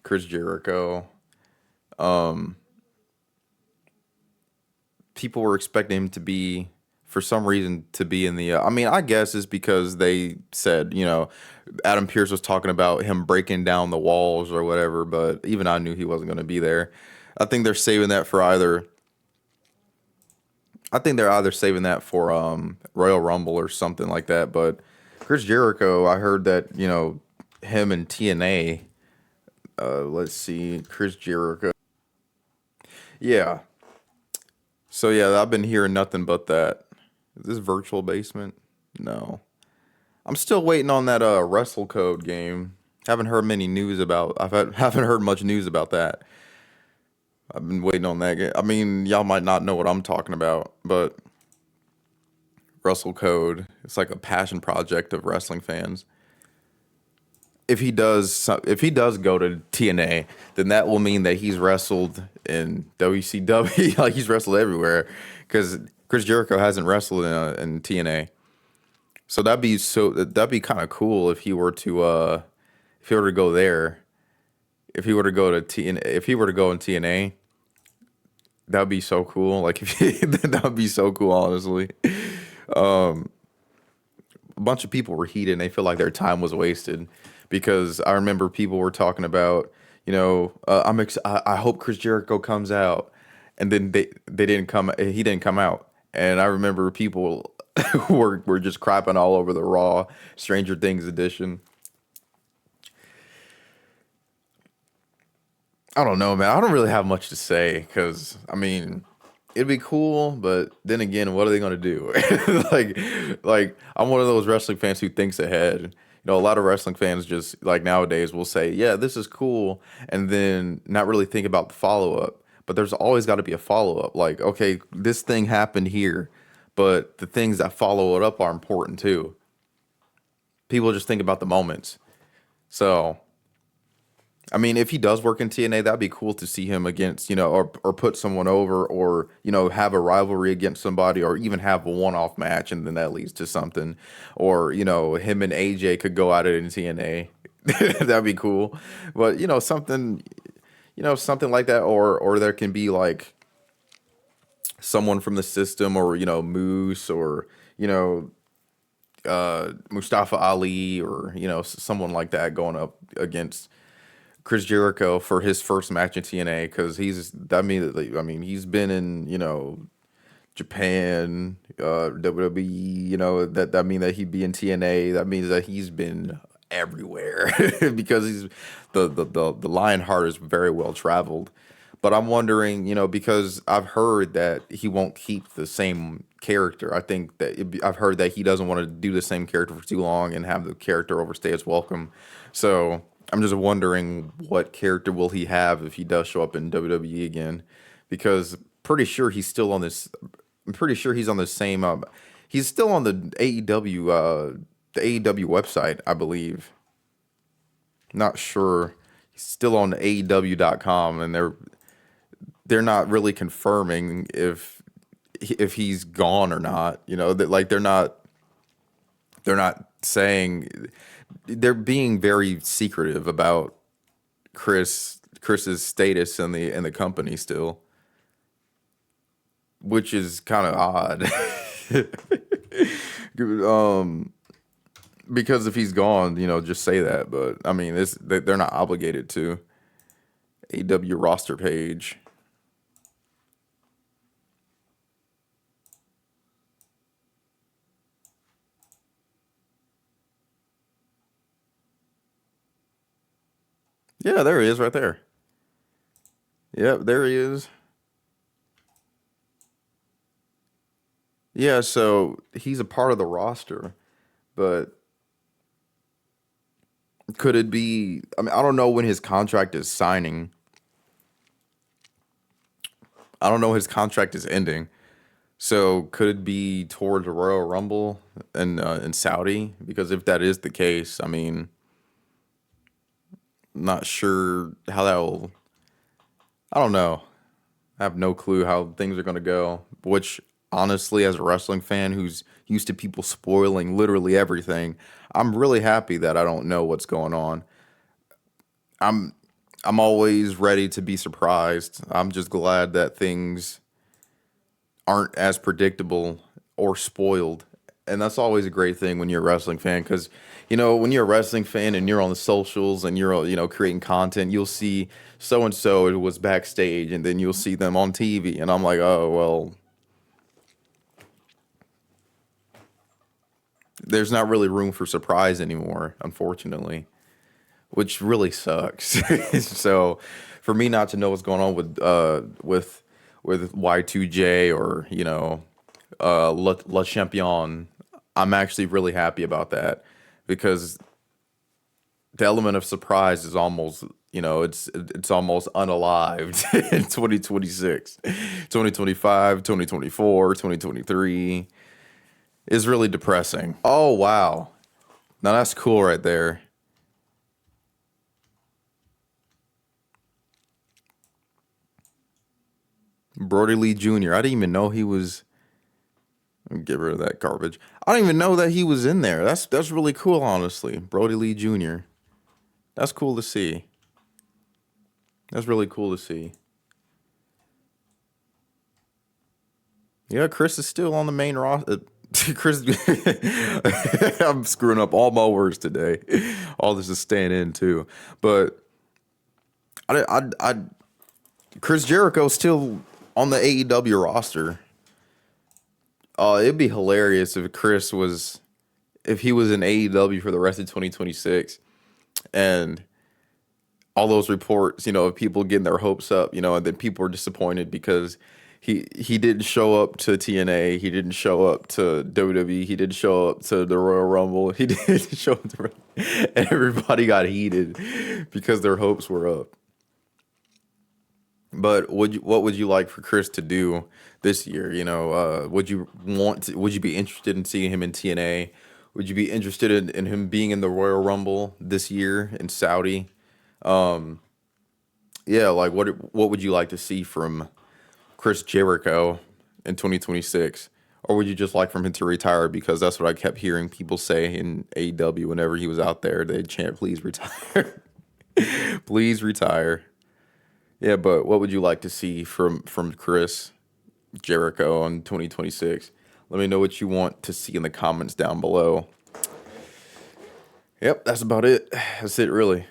Chris Jericho. Um, People were expecting him to be, for some reason, to be in the. I mean, I guess it's because they said, Adam Pearce was talking about him breaking down the walls or whatever, but even I knew he wasn't going to be there. I think they're saving that for either. I think they're either saving that for Royal Rumble or something like that. But Chris Jericho, I heard that him and TNA. Let's see, Chris Jericho. Yeah. So yeah, I've been hearing nothing but that. Is this virtual basement? No. I'm still waiting on that Wrestle Code game. Haven't heard many news about. Haven't heard much news about that. I've been waiting on that game. I mean, y'all might not know what I'm talking about, but Wrestle Code, it's like a passion project of wrestling fans. If he does go to TNA, then that will mean that he's wrestled in WCW, like he's wrestled everywhere, because Chris Jericho hasn't wrestled in TNA. So that'd be kind of cool if he were to go there, if he were to go to TNA, if he were to go in TNA, that'd be so cool. Like that'd be so cool, honestly. A bunch of people were heated and they feel like their time was wasted because I remember people were talking about, I hope Chris Jericho comes out, and then they didn't come. He didn't come out, and I remember people were just crapping all over the Raw Stranger Things edition. I don't know, man. I don't really have much to say because I mean, it'd be cool, but then again, what are they gonna do? like, I'm one of those wrestling fans who thinks ahead. A lot of wrestling fans just like nowadays will say, "Yeah, this is cool," and then not really think about the follow up. But there's always got to be a follow up. Like, okay, this thing happened here, but the things that follow it up are important too. People just think about the moments. So I mean, if he does work in TNA, that'd be cool to see him against, or put someone over, or have a rivalry against somebody, or even have a one-off match, and then that leads to something, or him and AJ could go at it in TNA. That'd be cool, but something like that, or there can be like someone from the system, or Moose, or Mustafa Ali, or someone like that going up against Chris Jericho for his first match in TNA, because he's been in Japan, WWE, that mean that he'd be in TNA. That means that he's been everywhere because the Lionheart is very well traveled. But I'm wondering, because I've heard that he won't keep the same character. I think that I've heard that he doesn't want to do the same character for too long and have the character overstay its welcome. So I'm just wondering what character will he have if he does show up in WWE again, because pretty sure he's still on this. I'm pretty sure he's on the same. He's still on the AEW, the AEW website, I believe. Not sure. He's still on AEW.com, and they're not really confirming if he's gone or not. That like they're not saying, they're being very secretive about Chris's status in the company still, which is kind of odd. Because if he's gone, just say that. But I mean, they're not obligated to. AW roster page. Yeah, there he is right there. Yep, there he is. Yeah, so he's a part of the roster, but could it be? I mean, I don't know when his contract is signing. I don't know when his contract is ending. So could it be towards the Royal Rumble in Saudi? Because if that is the case, I mean, not sure how that will. I don't know. I have no clue how things are going to go. Which, honestly, as a wrestling fan who's used to people spoiling literally everything, I'm really happy that I don't know what's going on. I'm I'm always ready to be surprised. I'm just glad that things aren't as predictable or spoiled. And that's always a great thing when you're a wrestling fan because, when you're a wrestling fan and you're on the socials and you're, creating content, you'll see so and so was backstage and then you'll see them on TV. And I'm like, oh, well, there's not really room for surprise anymore, unfortunately, which really sucks. So for me not to know what's going on with Y2J or, Le Champion, I'm actually really happy about that because the element of surprise is almost, it's almost unalived in 2026, 2025, 2024, 2023 is really depressing. Oh, wow. Now that's cool right there. Brody Lee Jr. I didn't even know he was. Get rid of that garbage. I don't even know that he was in there. That's really cool, honestly. Brody Lee Jr. That's cool to see. That's really cool to see. Yeah, Chris is still on the main roster. Chris, I'm screwing up all my words today. All this is staying in too. But Chris Jericho's still on the AEW roster. It'd be hilarious if he was in AEW for the rest of 2026, and all those reports, of people getting their hopes up, and then people are disappointed because he didn't show up to TNA, he didn't show up to WWE, he didn't show up to the Royal Rumble, he didn't show up to, and everybody got heated because their hopes were up. But what would you like for Chris to do this year? Would you be interested in seeing him in TNA? Would you be interested in him being in the Royal Rumble this year in Saudi? Yeah, like what would you like to see from Chris Jericho in 2026? Or would you just like for him to retire? Because that's what I kept hearing people say in AEW whenever he was out there. They'd chant, please retire. Please retire. Yeah, but what would you like to see from Chris Jericho in 2026? Let me know what you want to see in the comments down below. Yep, that's about it. That's it, really.